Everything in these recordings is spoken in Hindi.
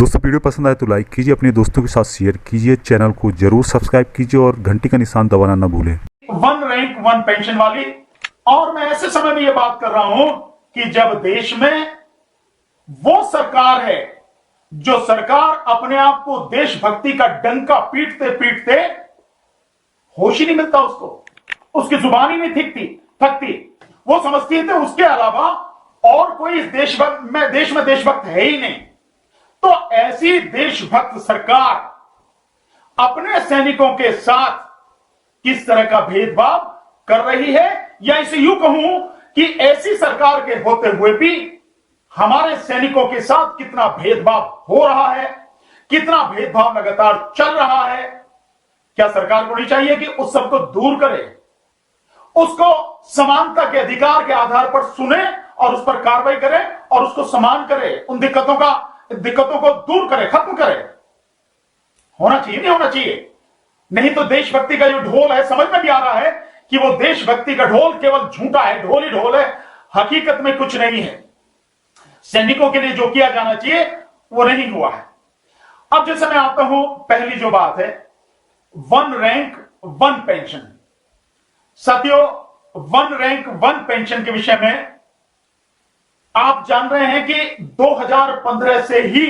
दोस्तों वीडियो पसंद आए तो लाइक कीजिए, अपने दोस्तों के साथ शेयर कीजिए, चैनल को जरूर सब्सक्राइब कीजिए और घंटी का निशान दबाना ना भूलें। वन रैंक वन पेंशन वाली। और मैं ऐसे समय में यह बात कर रहा हूं कि जब देश में वो सरकार है जो सरकार अपने आप को देशभक्ति का डंका पीटते पीटते होश ही नहीं मिलता, उसकी जुबान ही नहीं थकती। वो समझती है उसके अलावा और कोई इस देश में देशभक्त है ही नहीं। तो ऐसी देशभक्त सरकार अपने सैनिकों के साथ किस तरह का भेदभाव कर रही है, या इसे यूं कहूं कि ऐसी सरकार के होते हुए भी हमारे सैनिकों के साथ कितना भेदभाव हो रहा है, कितना भेदभाव लगातार चल रहा है। क्या सरकार को नहीं चाहिए कि उस सबको दूर करे, उसको समानता के अधिकार के आधार पर सुने और उस पर कार्रवाई करे और उसको समान करे, उन दिक्कतों को दूर करे, खत्म करे? होना चाहिए, नहीं होना चाहिए? नहीं तो देशभक्ति का जो ढोल है, समझ में भी आ रहा है कि वो देशभक्ति का ढोल केवल झूठा है, ढोल ही ढोल है, हकीकत में कुछ नहीं है। सैनिकों के लिए जो किया जाना चाहिए वो नहीं हुआ है। अब जैसे मैं आता हूं, पहली जो बात है वन रैंक वन पेंशन। साथियों, वन रैंक वन पेंशन के विषय में आप जान रहे हैं कि 2015 से ही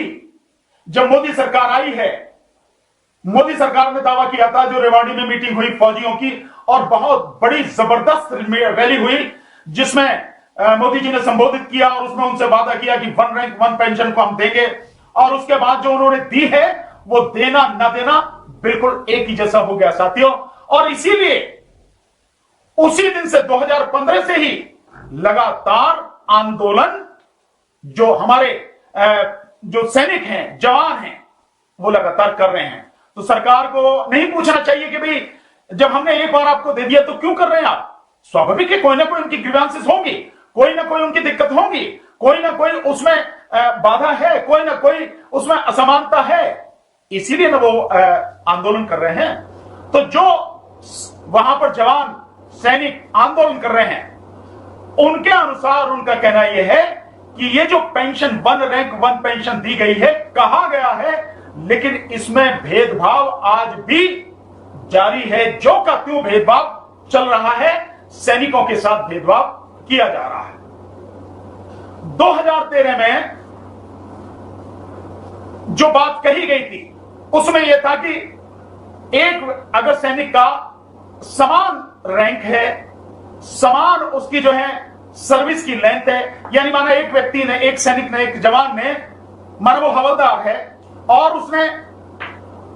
जब मोदी सरकार आई है, मोदी सरकार ने दावा किया था, जो रेवाड़ी में मीटिंग हुई फौजियों की और बहुत बड़ी जबरदस्त रैली हुई जिसमें मोदी जी ने संबोधित किया और उसमें उनसे वादा किया कि वन रैंक वन पेंशन को हम देंगे। और उसके बाद जो उन्होंने दी है वो देना ना देना बिल्कुल एक ही जैसा हो गया साथियों। और इसीलिए उसी दिन से 2015 से ही लगातार आंदोलन जो हमारे जो सैनिक हैं, जवान हैं, वो लगातार कर रहे हैं। तो सरकार को नहीं पूछना चाहिए कि भाई जब हमने एक बार आपको दे दिया तो क्यों कर रहे हैं आप? स्वाभाविक है, कोई ना कोई उनकी ग्रीवेंसेस होंगी, कोई ना कोई उनकी दिक्कत होंगी, कोई ना कोई उसमें बाधा है, कोई ना कोई उसमें असमानता है, इसीलिए ना वो आंदोलन कर रहे हैं। तो जो वहां पर जवान सैनिक आंदोलन कर रहे हैं उनके अनुसार उनका कहना यह है कि ये जो pension one rank one pension दी गई है, कहा गया है, लेकिन इसमें भेदभाव आज भी जारी है। जो का त्यों भेदभाव चल रहा है, सैनिकों के साथ भेदभाव किया जा रहा है। 2013 में जो बात कही गई थी उसमें यह था कि एक अगर सैनिक का समान रैंक है, समान उसकी जो है सर्विस की लेंथ है, यानी माना एक व्यक्ति ने, एक सैनिक ने, एक जवान ने, माना वो हवलदार है और उसने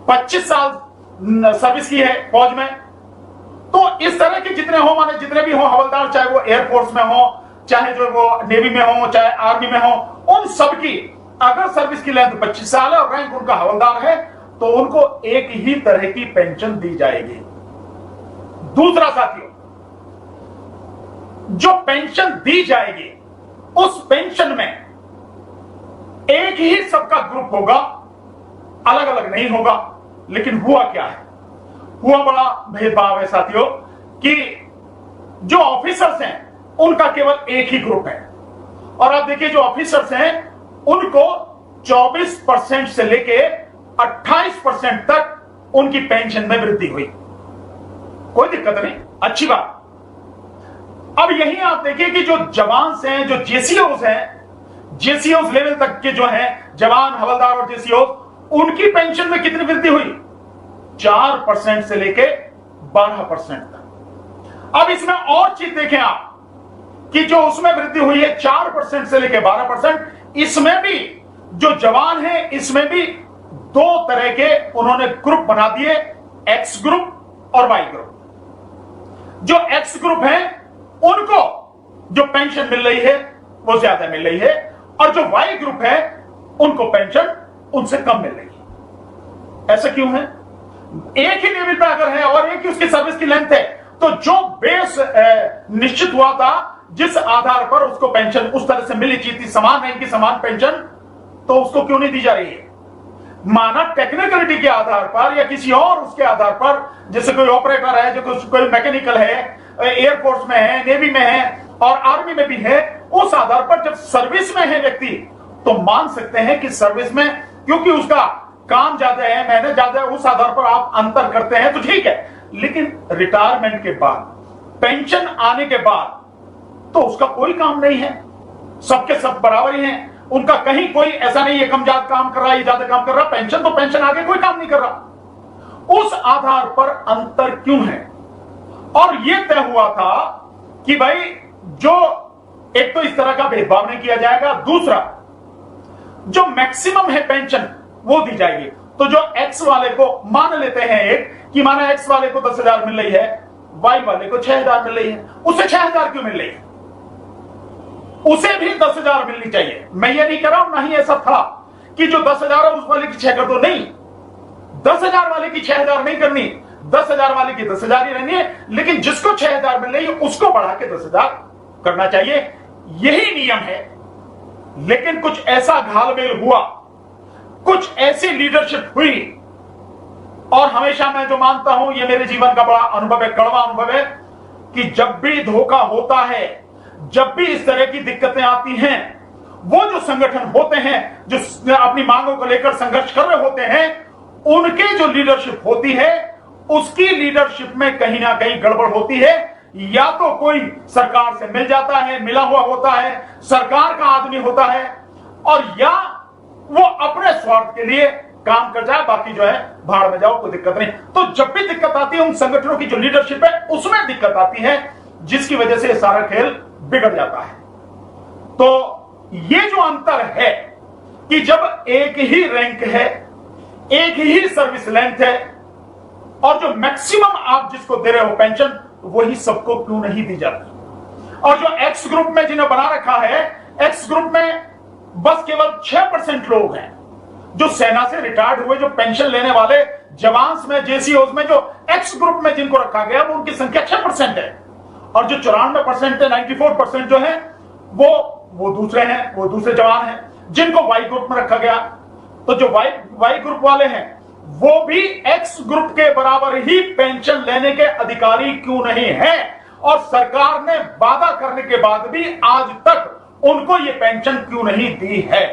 25 साल सर्विस की है फौज में, तो इस तरह के जितने हो, माने जितने भी हो हवलदार, चाहे वो एयरफोर्स में हो, चाहे जो वो नेवी में हो, चाहे आर्मी में हो, उन सबकी अगर सर्विस की लेंथ 25 साल है और रैंक उनका हवलदार है तो उनको एक ही तरह की पेंशन दी जाएगी। दूसरा साथियों, जो पेंशन दी जाएगी उस पेंशन में एक ही सबका ग्रुप होगा, अलग अलग नहीं होगा। लेकिन हुआ क्या है? हुआ बड़ा भेदभाव है साथियों कि जो ऑफिसर्स हैं उनका केवल एक ही ग्रुप है। और आप देखिए, जो ऑफिसर्स हैं उनको 24% से लेके 28% तक उनकी पेंशन में वृद्धि हुई। कोई दिक्कत नहीं, अच्छी बात। अब यही आप देखिए कि जो जवान हैं, जो जेसीओज हैं, जेसीओज लेवल तक के जो हैं जवान, हवलदार और जेसीओज, उनकी पेंशन में कितनी वृद्धि हुई? 4% से लेके 12% तक। अब इसमें और चीज देखें आप कि जो उसमें वृद्धि हुई है 4% से लेके 12%, इसमें भी जो जवान है इसमें भी दो तरह के उन्होंने ग्रुप बना दिए, एक्स ग्रुप और वाई ग्रुप। जो एक्स ग्रुप है उनको जो पेंशन मिल रही है वो ज्यादा मिल रही है, और जो वाई ग्रुप है उनको पेंशन उनसे कम मिल रही है। ऐसा क्यों है? एक ही लेवल पे अगर है और एक ही उसकी सर्विस की लेंथ है, तो जो बेस निश्चित हुआ था, जिस आधार पर उसको पेंशन उस तरह से मिली चाहिए थी, समान रैंक की समान पेंशन, तो उसको क्यों नहीं दी जा रही है? माना टेक्निकलिटी के आधार पर या किसी और उसके आधार पर, जैसे कोई ऑपरेटर है, जो कोई मैकेनिकल है, एयरफोर्स में है, नेवी में है और आर्मी में भी है, उस आधार पर जब सर्विस में है व्यक्ति तो मान सकते हैं कि सर्विस में क्योंकि उसका काम ज्यादा है, मेहनत ज्यादा है, उस आधार पर आप अंतर करते हैं तो ठीक है। लेकिन रिटायरमेंट के बाद, पेंशन आने के बाद तो उसका कोई काम नहीं है, सबके सब बराबर ही हैं। उनका कहीं कोई ऐसा नहीं है कम ज्यादा काम कर रहा है, ज्यादा काम कर रहा है। पेंशन तो पेंशन, आगे कोई काम नहीं कर रहा। उस आधार पर अंतर क्यों है? और यह तय हुआ था कि भाई जो एक तो इस तरह का भेदभाव नहीं किया जाएगा, दूसरा जो मैक्सिमम है पेंशन वो दी जाएगी। तो जो एक्स वाले को मान लेते हैं एक कि माना एक्स वाले को 10,000 मिल रही है, वाई वाले को 6,000 मिल रही है, उसे 6,000 क्यों मिल रही है? उसे भी 10,000 मिलनी चाहिए। मैं ये नहीं कह रहा हूं, ना ही ऐसा था कि जो 10,000 है उस वाले की 6 कर दो, नहीं। 10,000 वाले की 6,000 नहीं करनी, 10,000 वाले की 10,000 ही रहनी है, लेकिन जिसको 6,000 मिल रही है उसको बढ़ा के 10,000 करना चाहिए। यही नियम है। लेकिन कुछ ऐसा घालमेल हुआ, कुछ ऐसी लीडरशिप हुई, और हमेशा मैं जो मानता हूं, ये मेरे जीवन का बड़ा अनुभव है, कड़वा अनुभव है, कि जब भी धोखा होता है, जब भी इस तरह की दिक्कतें आती हैं, वो जो संगठन होते हैं जो अपनी मांगों को लेकर संघर्ष कर रहे होते हैं, उनके जो लीडरशिप होती है, उसकी लीडरशिप में कहीं ना कहीं गड़बड़ होती है। या तो कोई सरकार से मिल जाता है, मिला हुआ होता है, सरकार का आदमी होता है, और या वो अपने स्वार्थ के लिए काम कर जाए, बाकी जो है भाड़ में जाओ, कोई दिक्कत नहीं। तो जब भी दिक्कत आती है, उन संगठनों की जो लीडरशिप है उसमें दिक्कत आती है, जिसकी वजह से सारा खेल बिगड़ जाता है। तो ये जो अंतर है कि जब एक ही रैंक है, एक ही सर्विस लेंथ है, और जो मैक्सिमम आप जिसको दे रहे हो पेंशन, वही सबको क्यों नहीं दी जाती? और जो एक्स ग्रुप में जिन्हें बना रखा है, एक्स ग्रुप में बस केवल 6% लोग हैं जो सेना से रिटायर्ड हुए, जो पेंशन लेने वाले जवान में, जेसीओज में, जो एक्स ग्रुप में जिनको रखा गया, वो उनकी संख्या 6% है। और जो 94% है, 94% जो है वो दूसरे हैं, वो दूसरे जवान हैं जिनको वाई ग्रुप में रखा गया। तो जो वाई ग्रुप वाले हैं वो भी एक्स ग्रुप के बराबर ही पेंशन लेने के अधिकारी क्यों नहीं है? और सरकार ने वादा करने के बाद भी आज तक उनको ये पेंशन क्यों नहीं दी है?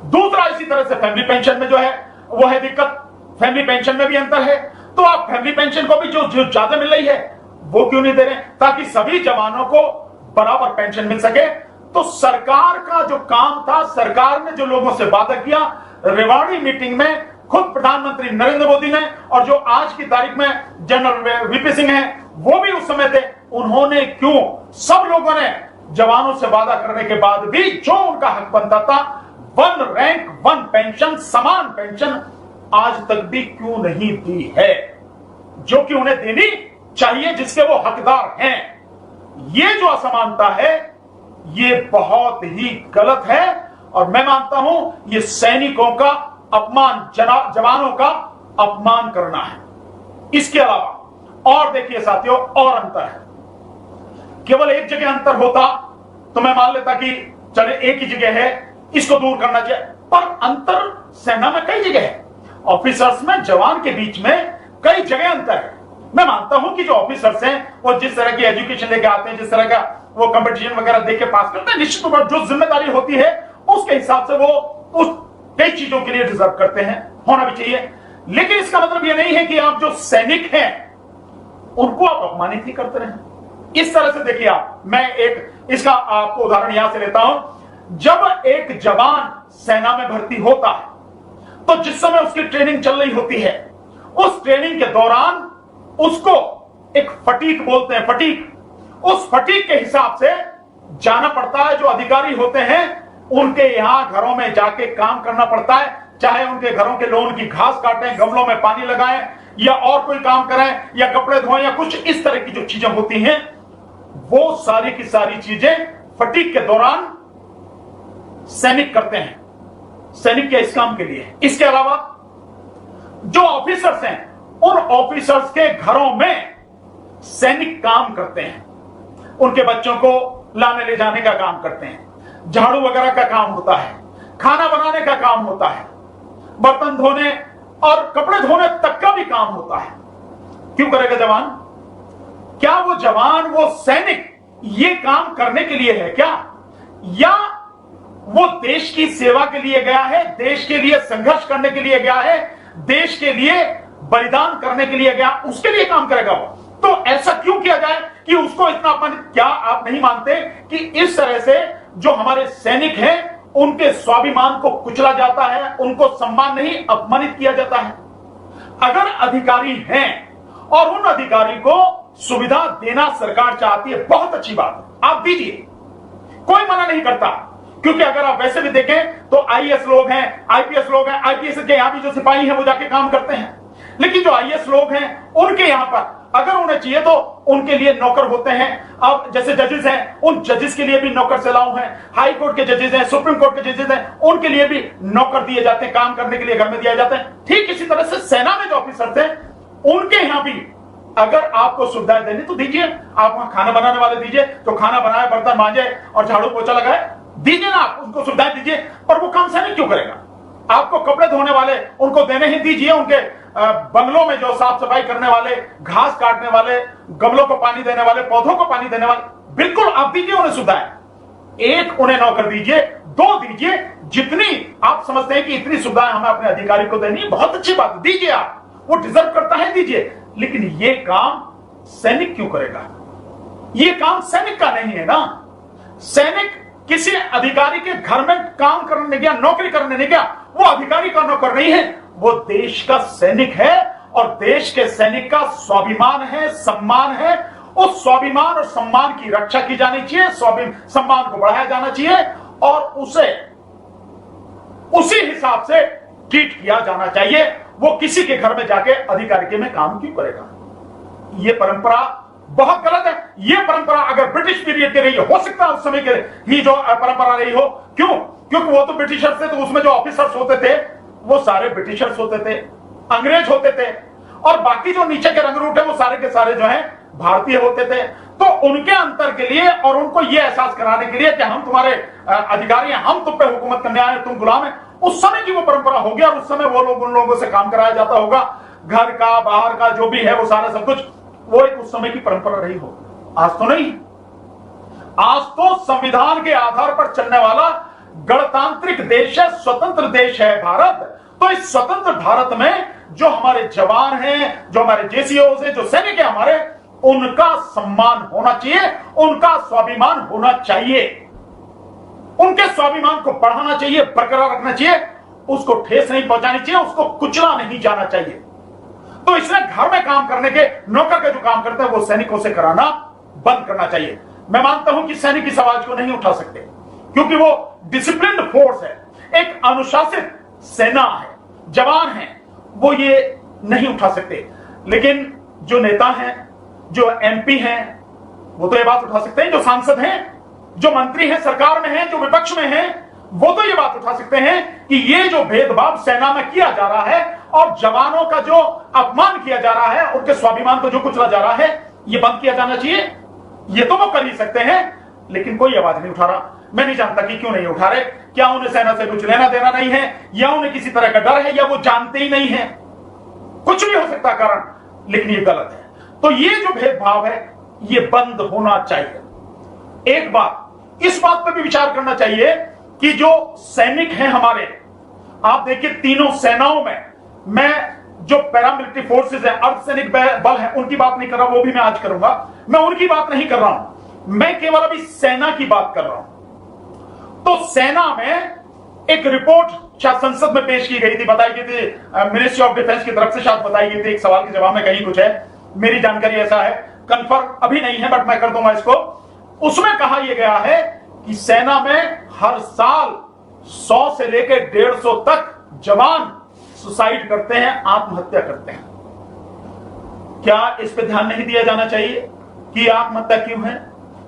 दूसरा, इसी तरह से फैमिली पेंशन में जो है वो है दिक्कत। फैमिली पेंशन में भी अंतर है। तो आप फैमिली पेंशन को भी जो ज्यादा मिल रही है वो क्यों नहीं दे रहे, ताकि सभी जवानों को बराबर पेंशन मिल सके? तो सरकार का जो काम था, सरकार ने जो लोगों से वादा किया, रेवाड़ी मीटिंग में खुद प्रधानमंत्री नरेंद्र मोदी ने, और जो आज की तारीख में जनरल वीपी सिंह है वो भी उस समय थे, उन्होंने क्यों, सब लोगों ने जवानों से वादा करने के बाद भी जो उनका हक बनता था, 1 रैंक 1 पेंशन, समान पेंशन, आज तक भी क्यों नहीं दी है, जो कि उन्हें देनी चाहिए, जिसके वो हकदार हैं? ये जो असमानता है ये बहुत ही गलत है, और मैं मानता हूं ये सैनिकों का अपमान, जवानों का अपमान करना है। इसके अलावा और देखिए साथियों, और अंतर है। केवल एक जगह अंतर होता तो मैं मान लेता कि चले एक ही जगह है, इसको दूर करना चाहिए, पर अंतर सेना में कई जगह है, ऑफिसर्स में, जवान के बीच में कई जगह अंतर है। मैं मानता हूं कि जो ऑफिसर्स हैं वो जिस तरह की एजुकेशन लेके आते हैं, जिस तरह का वो कंपटीशन वगैरह देख के पास करते हैं, निश्चित तौर पर जो जिम्मेदारी होती है उसके हिसाब से वो उस कई चीजों के लिए डिजर्व करते हैं, होना भी चाहिए। लेकिन इसका मतलब ये नहीं है कि आप जो सैनिक हैं उनको आप अपमानित ही करते रहें। इस तरह से देखिए आप, मैं एक इसका आपको उदाहरण यहां से लेता हूं। जब एक जवान सेना में भर्ती होता है तो जिस समय उसकी ट्रेनिंग चल रही होती है, उस ट्रेनिंग के दौरान उसको एक फटीक बोलते हैं, फटीक, उस फटीक के हिसाब से जाना पड़ता है। जो अधिकारी होते हैं उनके यहां घरों में जाके काम करना पड़ता है, चाहे उनके घरों के लोन की घास काटें, गमलों में पानी लगाएं, या और कोई काम करें, या कपड़े धोएं, या कुछ इस तरह की जो चीजें होती हैं, वो सारी की सारी चीजें फटीक के दौरान सैनिक करते हैं, सैनिक के इस काम के लिए। इसके अलावा जो ऑफिसर्स हैं, उन ऑफिसर्स के घरों में सैनिक काम करते हैं, उनके बच्चों को लाने ले जाने का काम करते हैं, झाड़ू वगैरह का काम होता है, खाना बनाने का काम होता है, बर्तन धोने और कपड़े धोने तक का भी काम होता है। क्यों करेगा जवान? क्या वो जवान, वो सैनिक ये काम करने के लिए है क्या? या वो देश की सेवा के लिए गया है, देश के लिए संघर्ष करने के लिए गया है, देश के लिए बलिदान करने के लिए गया, उसके लिए काम करेगा वो। तो ऐसा क्यों किया जाए कि उसको इतना अपमानित? क्या आप नहीं मानते कि इस तरह से जो हमारे सैनिक हैं उनके स्वाभिमान को कुचला जाता है, उनको सम्मान नहीं अपमानित किया जाता है? अगर अधिकारी हैं और उन अधिकारी को सुविधा देना सरकार चाहती है, बहुत अच्छी बात है, आप दीजिए, कोई मना नहीं करता। क्योंकि अगर आप वैसे भी देखें तो आईएएस लोग हैं, आईपीएस लोग हैं, आईपीएस के यहां भी जो सिपाही हैं वो जाके काम करते हैं, लेकिन जो आईएएस लोग हैं उनके यहां पर अगर उन्हें चाहिए तो उनके लिए नौकर होते हैं। अब जैसे जजेस हैं, उन जजेस के लिए भी नौकर चलाऊ हैं, हाई कोर्ट के जजेस हैं, सुप्रीम कोर्ट के जजेस हैं, उनके लिए भी नौकर दिए जाते हैं, काम करने के लिए घर में दिया जाता है। ठीक इसी तरह से सेना में जो ऑफिसर थे उनके यहां भी अगर आपको सुविधाएं देनी तो दीजिए। आप वहां खाना बनाने वाले दीजिए, जो खाना बनाए, बर्तन मांजे और झाड़ू पोछा लगाए, दीजिए ना, आप उनको सुविधाएं दीजिए। पर वो काम सैनिक क्यों करेगा? आपको कपड़े धोने वाले उनको देने ही दीजिए, उनके बंगलों में जो साफ सफाई करने वाले, घास काटने वाले, गमलों को पानी देने वाले, पौधों को पानी देने वाले, बिल्कुल आप दीजिए उन्हें सुविधाएं। एक उन्हें नौकर दीजिए, दो दीजिए, जितनी आप समझते हैं कि इतनी सुविधाएं हमें अपने अधिकारी को देनी, बहुत अच्छी बात है, दीजिए, आप, वो डिजर्व करता है, दीजिए। लेकिन ये काम सैनिक क्यों करेगा? ये काम सैनिक का नहीं है ना। सैनिक किसी अधिकारी के घर में काम करने गया, नौकरी करने नहीं गया, वो अधिकारी का नौकर नहीं है, वो देश का सैनिक है। और देश के सैनिक का स्वाभिमान है, सम्मान है। उस स्वाभिमान और सम्मान की रक्षा की जानी चाहिए, सम्मान को बढ़ाया जाना चाहिए और उसे उसी हिसाब से ट्रीट किया जाना चाहिए। वो किसी के घर में जाके अधिकारी में काम क्यों करेगा? ये परंपरा बहुत गलत है। ये परंपरा अगर ब्रिटिश पीरियड की रही हो सकता है उस समय के ही जो परंपरा रही हो। क्यों? क्योंकि वो तो ब्रिटिशर्स थे, तो उसमें जो ऑफिसर्स होते थे वो सारे ब्रिटिशर्स होते थे, अंग्रेज होते थे, और बाकी जो नीचे के रंगरूट है वो सारे के सारे जो है भारतीय होते थे। तो उनके अंतर के लिए और उनको ये एहसास कराने के लिए कि हम तुम्हारे अधिकारी हैं, हम तुम पे हुकूमत करने आए, तुम गुलाम है, उस समय की वो परंपरा होगी। और उस समय वो लोग उन लोगों से काम कराया जाता होगा, घर का बाहर का जो भी है वो सारा सब कुछ, वो एक उस समय की परंपरा रही हो। आज तो नहीं। आज तो संविधान के आधार पर चलने वाला गणतांत्रिक देश है, स्वतंत्र देश है भारत। तो इस स्वतंत्र भारत में जो हमारे जवान हैं, जो हमारे जेसीओज हैं, जो सैनिक है हमारे, उनका सम्मान होना चाहिए, उनका स्वाभिमान होना चाहिए, उनके स्वाभिमान को बढ़ाना चाहिए, बरकरार रखना चाहिए, उसको ठेस नहीं पहुंचानी चाहिए, उसको कुचला नहीं जाना चाहिए। तो इसलिए घर में काम करने के नौकर के जो काम करते हैं वो सैनिकों से कराना बंद करना चाहिए। मैं मानता हूं कि सैनिक इस आवाज को नहीं उठा सकते क्योंकि वो डिसिप्लिन्ड फोर्स है, एक अनुशासित सेना है, जवान है, वो ये नहीं उठा सकते। लेकिन जो नेता हैं, जो एमपी हैं, वो तो ये बात उठा सकते हैं। जो सांसद हैं, जो मंत्री हैं, सरकार में हैं, जो विपक्ष में हैं, वो तो ये बात उठा सकते हैं कि ये जो भेदभाव सेना में किया जा रहा है और जवानों का जो अपमान किया जा रहा है, उनके स्वाभिमान को जो कुचला जा रहा है, ये बंद किया जाना चाहिए। ये तो वो कर ही सकते हैं, लेकिन कोई आवाज नहीं उठा रहा। मैं नहीं जानता कि क्यों नहीं उठा रहे। क्या उन्हें सेना से कुछ लेना देना नहीं है, या उन्हें किसी तरह का डर है, या वो जानते ही नहीं है, कुछ भी हो सकता कारण, लेकिन ये गलत है। तो ये जो भेदभाव है ये बंद होना चाहिए। एक बात, इस बात पर भी विचार करना चाहिए कि जो सैनिक हैं हमारे, आप देखिए तीनों सेनाओं में, मैं जो पैरामिलिट्री फोर्सेस है, अर्धसैनिक बल है, उनकी बात नहीं कर रहा, वो भी मैं आज करूंगा। मैं उनकी बात नहीं कर रहा हूं, मैं केवल अभी सेना की बात कर रहा हूं। तो सेना में एक रिपोर्ट शायद संसद में पेश की गई थी, बताई गई थी, मिनिस्ट्री ऑफ डिफेंस की तरफ से शायद बताई गई थी, एक सवाल के जवाब में कहीं कुछ है, मेरी जानकारी ऐसा है, कंफर्म अभी नहीं है बट मैं कर दूंगा इसको। उसमें कहा यह गया है कि सेना में हर साल 100 से लेकर 150 तक जवान सुसाइड करते हैं, आत्महत्या करते हैं। क्या इस पे ध्यान नहीं दिया जाना चाहिए कि आत्महत्या क्यों है,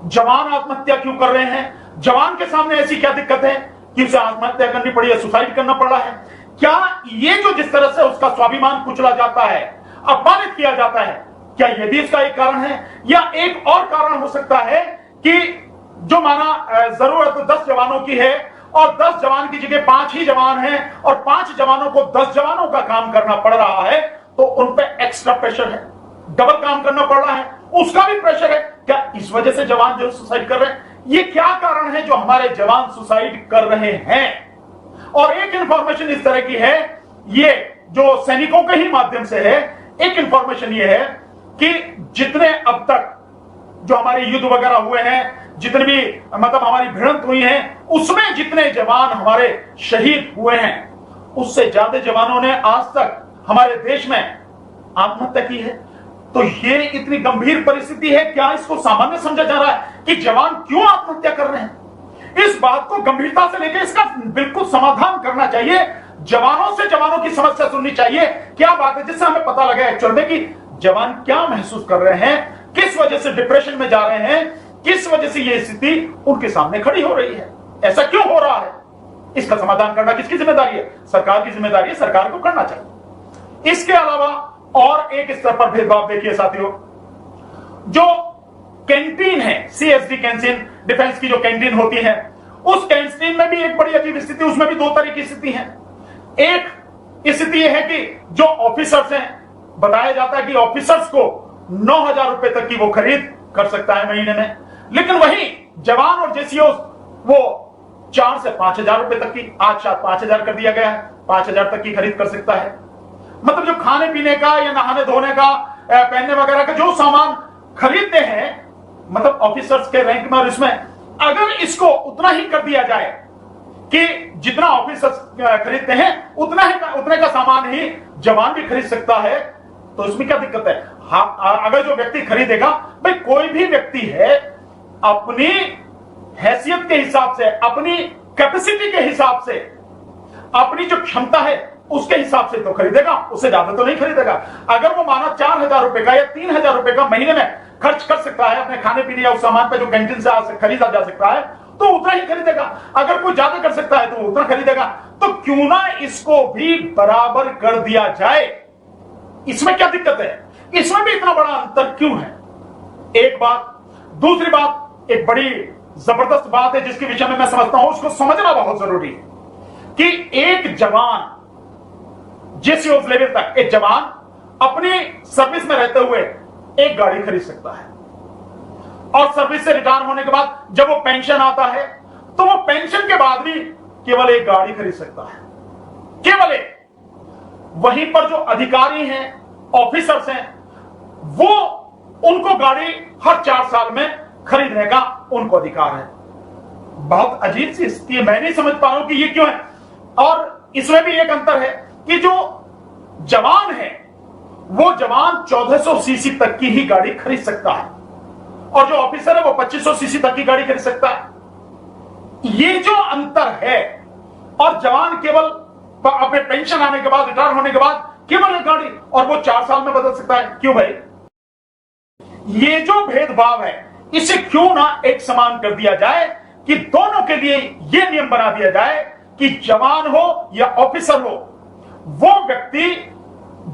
जवान आत्महत्या क्यों कर रहे हैं, जवान के सामने ऐसी क्या दिक्कत है कि उसे आत्महत्या करनी पड़ी है, सुसाइड करना पड़ रहा है? क्या ये जो जिस तरह से उसका स्वाभिमान कुचला जाता है, अपमानित किया जाता है, क्या यह भी इसका एक कारण है? या एक और कारण हो सकता है कि जो माना जरूरत 10 जवानों की है और 10 जवान की जगह 5 ही जवान हैं और 5 जवानों को 10 जवानों का काम करना पड़ रहा है, तो उन पे एक्स्ट्रा प्रेशर है, डबल काम करना पड़ रहा है, उसका भी प्रेशर है। क्या इस वजह से जवान जो सुसाइड कर रहे हैं? ये क्या कारण है जो हमारे जवान सुसाइड कर रहे हैं? और एक इंफॉर्मेशन इस तरह की है, ये जो सैनिकों के ही माध्यम से है, एक इंफॉर्मेशन ये है कि जितने अब तक जो हमारे युद्ध वगैरह हुए हैं, जितने भी मतलब हमारी भिड़ंत हुई है, उसमें जितने जवान हमारे शहीद हुए हैं, उससे ज्यादा जवानों ने आज तक हमारे देश में आत्महत्या की है। तो ये इतनी गंभीर परिस्थिति है, क्या इसको सामान्य समझा जा रहा है कि जवान क्यों आत्महत्या कर रहे हैं? इस बात को गंभीरता से लेकर इसका बिल्कुल समाधान करना चाहिए। जवानों से जवानों की समस्या सुननी चाहिए, क्या बात है, जिससे हमें पता लगे एक्चुअल में कि जवान क्या महसूस कर रहे हैं, किस वजह से डिप्रेशन में जा रहे हैं, किस वजह से ये स्थिति उनके सामने खड़ी हो रही है, ऐसा क्यों हो रहा है। इसका समाधान करना किसकी जिम्मेदारी है? सरकार की जिम्मेदारी है, सरकार को करना चाहिए। इसके अलावा और एक स्तर पर भेदभाव देखिए साथियों, जो कैंटीन है, सीएसडी कैंटीन, डिफेंस की जो कैंटीन होती है, उस कैंटीन में भी एक बड़ी अजीब स्थिति, उसमें भी दो तरह की स्थिति है। एक स्थिति यह है कि जो ऑफिसर्स हैं, बताया जाता है कि ऑफिसर्स को 9,000 रुपए तक की वो खरीद कर सकता है महीने में, लेकिन वही जवान और जेसीओ वो 4 से 5,000 रुपए तक की, आज शायद 5,000 कर दिया गया है, 5,000 तक की खरीद कर सकता है। मतलब जो खाने पीने का या नहाने धोने का, पहनने वगैरह का जो सामान खरीदते हैं, मतलब ऑफिसर्स के रैंक में, और इसमें अगर इसको उतना ही कर दिया जाए कि जितना ऑफिसर्स खरीदते हैं उतने का सामान ही जवान भी खरीद सकता है, तो इसमें क्या दिक्कत है? हाँ, अगर जो व्यक्ति खरीदेगा, भाई कोई भी व्यक्ति है अपनी हैसियत के हिसाब से, अपनी कैपेसिटी के हिसाब से, अपनी जो क्षमता है उसके हिसाब से तो खरीदेगा, उससे ज्यादा तो नहीं खरीदेगा। अगर वो माना 4,000 रुपए का या 3,000 रुपए का महीने में खर्च कर सकता है अपने खाने पीने या उस सामान पे जो कैंटीन से खरीदा जा सकता है, तो उतना ही खरीदेगा। अगर कोई ज्यादा कर सकता है तो उतना खरीदेगा। तो क्यों ना इसको भी बराबर कर दिया जाए, इसमें क्या दिक्कत है? इसमें भी इतना बड़ा अंतर क्यों है? एक बात। दूसरी बात, एक बड़ी जबरदस्त बात है जिसके विषय में मैं समझता हूं उसको समझना बहुत जरूरी है कि एक जवान, जिस लेवल तक एक जवान अपनी सर्विस में रहते हुए एक गाड़ी खरीद सकता है, और सर्विस से रिटायर होने के बाद जब वो पेंशन आता है तो वो पेंशन के बाद भी केवल एक गाड़ी खरीद सकता है, केवल एक। वहीं पर जो अधिकारी हैं, ऑफिसर्स हैं, वो उनको गाड़ी हर 4 साल में खरीदने का उनको अधिकार है। बहुत अजीब सी स्थिति है, मैं नहीं समझ पा रहा हूं कि ये क्यों है। और इसमें भी एक अंतर है कि जो जवान है वो जवान 1400 सीसी तक की ही गाड़ी खरीद सकता है, और जो ऑफिसर है वो 2500 सीसी तक की गाड़ी खरीद सकता है। ये जो अंतर है, और जवान केवल अपने पेंशन आने के बाद, रिटायर होने के बाद केवल एक गाड़ी, और वो 4 साल में बदल सकता है। क्यों भाई? ये जो भेदभाव है इसे क्यों ना एक समान कर दिया जाए कि दोनों के लिए यह नियम बना दिया जाए कि जवान हो या ऑफिसर हो, वो व्यक्ति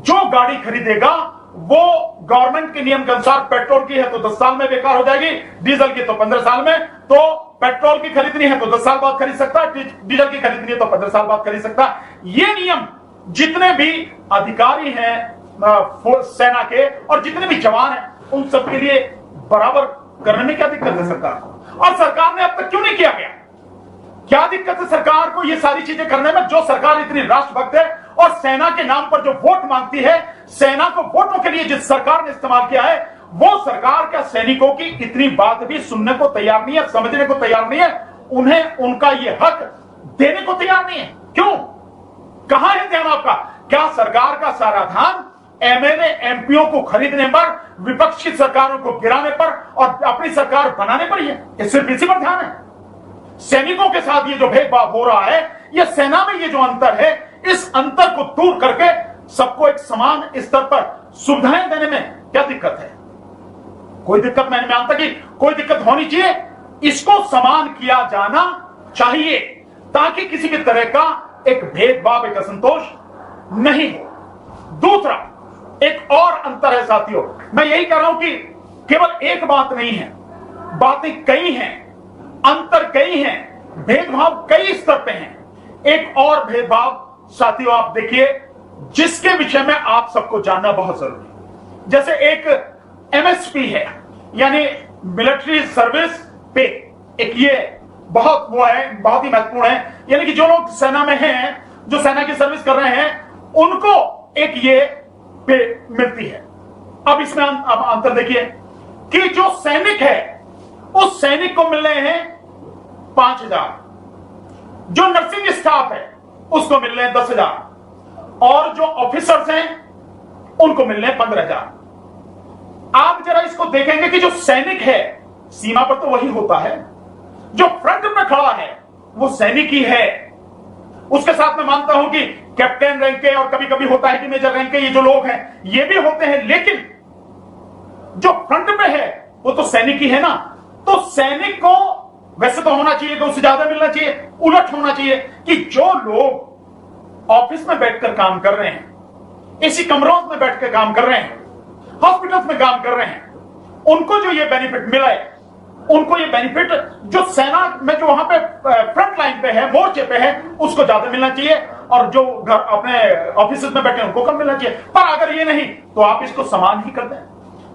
जो गाड़ी खरीदेगा वो गवर्नमेंट के नियम के अनुसार, पेट्रोल की है तो 10 साल में बेकार हो जाएगी, डीजल की तो 15 साल में, तो पेट्रोल की खरीदनी है तो 10 साल बाद खरीद सकता है, डीजल की खरीदनी है तो 15 साल बाद खरीद सकता है। ये नियम जितने भी अधिकारी हैं सेना के और जितने भी जवान हैं उन सबके लिए बराबर करने में क्या दिक्कत है सरकार को? और सरकार ने अब तक क्यों नहीं किया गया? क्या दिक्कत है सरकार को ये सारी चीजें करने में, जो सरकार इतनी राष्ट्रभक्त है और सेना के नाम पर जो वोट मांगती है, सेना को वोटों के लिए जिस सरकार ने इस्तेमाल किया है, वो सरकार का सैनिकों की इतनी बात भी सुनने को तैयार नहीं है, समझने को तैयार नहीं है, उन्हें उनका ये हक देने को तैयार नहीं है। क्यों? कहां है ध्यान आपका? क्या सरकार का सारा ध्यान एमएलए एमपीओ को खरीदने पर, विपक्ष की सरकारों को गिराने पर और अपनी सरकार बनाने पर ही है? ये सिर्फ इसी पर ध्यान है? सैनिकों के साथ ये जो भेदभाव हो रहा है, ये सेना में ये जो अंतर है, इस अंतर को दूर करके सबको एक समान स्तर पर सुविधाएं देने में क्या दिक्कत है? कोई दिक्कत मैं मानता कि कोई दिक्कत होनी चाहिए, इसको समान किया जाना चाहिए ताकि किसी भी तरह का एक भेदभाव, एक असंतोष नहीं हो। दूसरा एक और अंतर है साथियों, मैं यही कह रहा हूं कि केवल एक बात नहीं है, बातें कई हैं, अंतर कई हैं, भेदभाव कई स्तर पे हैं। एक और भेदभाव साथियों आप देखिए जिसके विषय में आप सबको जानना बहुत जरूरी है। जैसे एक एमएसपी है, यानी मिलिट्री सर्विस पे, एक ये बहुत वो है, बहुत ही महत्वपूर्ण है। यानी कि जो लोग सेना में हैं, जो सेना की सर्विस कर रहे हैं, उनको एक ये पे मिलती है। अब इसमें अब अंतर देखिए कि जो सैनिक है उस सैनिक को मिल रहे हैं 5,000, जो नर्सिंग स्टाफ है उसको मिल रहे हैं 10,000, और जो ऑफिसर्स हैं उनको मिल रहे हैं 15,000। आप जरा इसको देखेंगे कि जो सैनिक है सीमा पर तो वही होता है, जो फ्रंट में खड़ा है वो सैनिक ही है। उसके साथ मैं मानता हूं कि कैप्टन रैंक के और कभी कभी होता है कि मेजर रैंक के ये जो लोग हैं ये भी होते हैं, लेकिन जो फ्रंट में है वो तो सैनिक ही है ना। तो सैनिक को वैसे तो होना चाहिए कि उससे ज्यादा मिलना चाहिए, उलट होना चाहिए कि जो लोग ऑफिस में बैठकर काम कर रहे हैं, एसी कमरों में बैठकर काम कर रहे हैं, हॉस्पिटल्स में काम कर रहे हैं, उनको जो ये बेनिफिट मिला है, उनको ये बेनिफिट जो सेना में जो वहां पे फ्रंट लाइन पे है, मोर्चे पे है, उसको ज्यादा मिलना चाहिए, और जो घर अपने ऑफिस में बैठे उनको कम मिलना चाहिए। पर अगर ये नहीं तो आप इसको समान ही कर दें।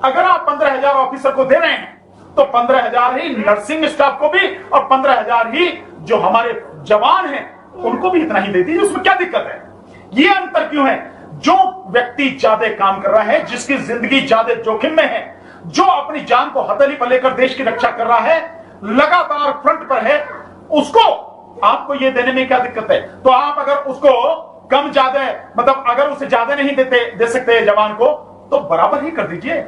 अगर आप 15,000 ऑफिसर को दे रहे हैं तो 15,000 ही नर्सिंग स्टाफ को भी, और 15,000 ही जो हमारे जवान हैं उनको भी इतना ही दे दीजिए। उसमें क्या दिक्कत है? ये अंतर क्यों है? जो व्यक्ति ज्यादा काम कर रहा है, जिसकी जिंदगी ज्यादा जोखिम में है, जो अपनी जान को हथेली पर लेकर देश की रक्षा कर रहा है, लगातार फ्रंट पर है, उसको आपको ये देने में क्या दिक्कत है? तो आप अगर उसको कम ज्यादा, मतलब अगर उसे ज्यादा नहीं दे सकते जवान को, तो बराबर ही कर दीजिए।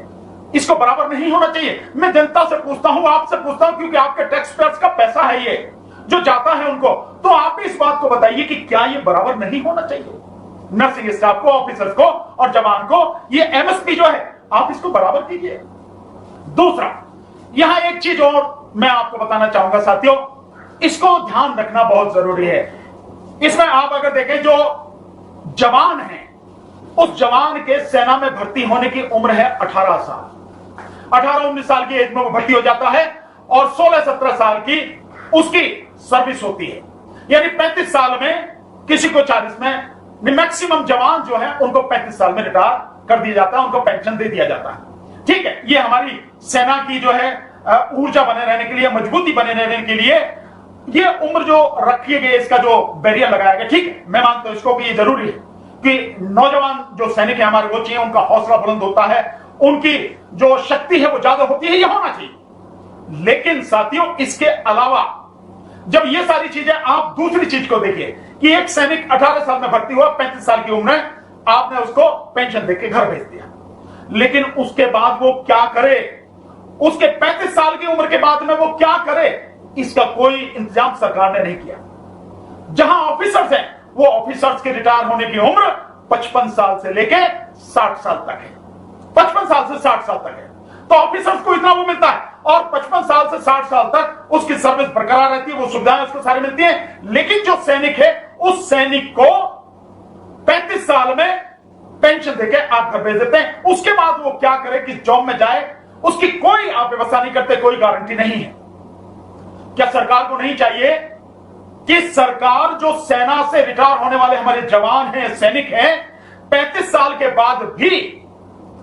इसको बराबर नहीं होना चाहिए। मैं जनता से पूछता हूं, आपसे पूछता हूं, क्योंकि आपके टैक्स पेयर्स का पैसा है ये जो जाता है उनको। तो आप इस बात को बताइए कि क्या ये बराबर नहीं होना चाहिए? नर्सिंग स्टाफ को, ऑफिसर्स को और जवान को ये एमएसपी जो है आप इसको बराबर कीजिए। दूसरा, यहां एक चीज और मैं आपको बताना चाहूंगा साथियों, इसको ध्यान रखना बहुत जरूरी है। इसमें आप अगर देखें, जो जवान है उस जवान के सेना में भर्ती होने की उम्र है 18 साल। 18-19 साल की एज में वो भर्ती हो जाता है और 16-17 साल की उसकी सर्विस होती है। यानी 35 साल में किसी को 40 में, मैक्सिमम जवान जो है उनको 35 साल में रिटायर कर दिया जाता है, उनको पेंशन दे दिया जाता है। ठीक है, ये हमारी सेना की जो है ऊर्जा बने रहने के लिए, मजबूती बने रहने के लिए ये उम्र जो रखी गई, इसका जो बैरियर लगाया गया, ठीक है, मैं मानता हूं इसको कि ये जरूरी है कि नौजवान जो सैनिक है हमारे वो चाहिए, उनका हौसला बुलंद होता है, उनकी जो शक्ति है वो ज्यादा होती है, ये होना चाहिए। लेकिन साथियों, इसके अलावा जब ये सारी चीजें, आप दूसरी चीज को देखिए कि एक सैनिक 18 साल में भर्ती हुआ, 35 साल की उम्र है, आपने उसको पेंशन देके घर भेज दिया, लेकिन उसके बाद वो क्या करे? उसके 35 साल की उम्र के बाद में वो क्या करे? इसका कोई इंतजाम सरकार ने नहीं किया। जहां ऑफिसर्स हैं, वो ऑफिसर्स के रिटायर होने की उम्र 55 साल से लेके 60 साल तक है। 55 साल से 60 साल तक है, तो ऑफिसर्स को इतना वो मिलता है, और 55 साल से 60 साल तक उसकी सर्विस बरकरार रहती है, वो सुविधाएं उसको सारी मिलती है। लेकिन जो सैनिक है, उस सैनिक को 35 साल में पेंशन देके आप घर भेज देते हैं। उसके बाद वो क्या करे, किस जॉब में जाए, उसकी कोई आप व्यवस्था नहीं करते, कोई गारंटी नहीं है। क्या सरकार को नहीं चाहिए कि सरकार जो सेना से रिटायर होने वाले हमारे जवान हैं, सैनिक हैं, 35 साल के बाद भी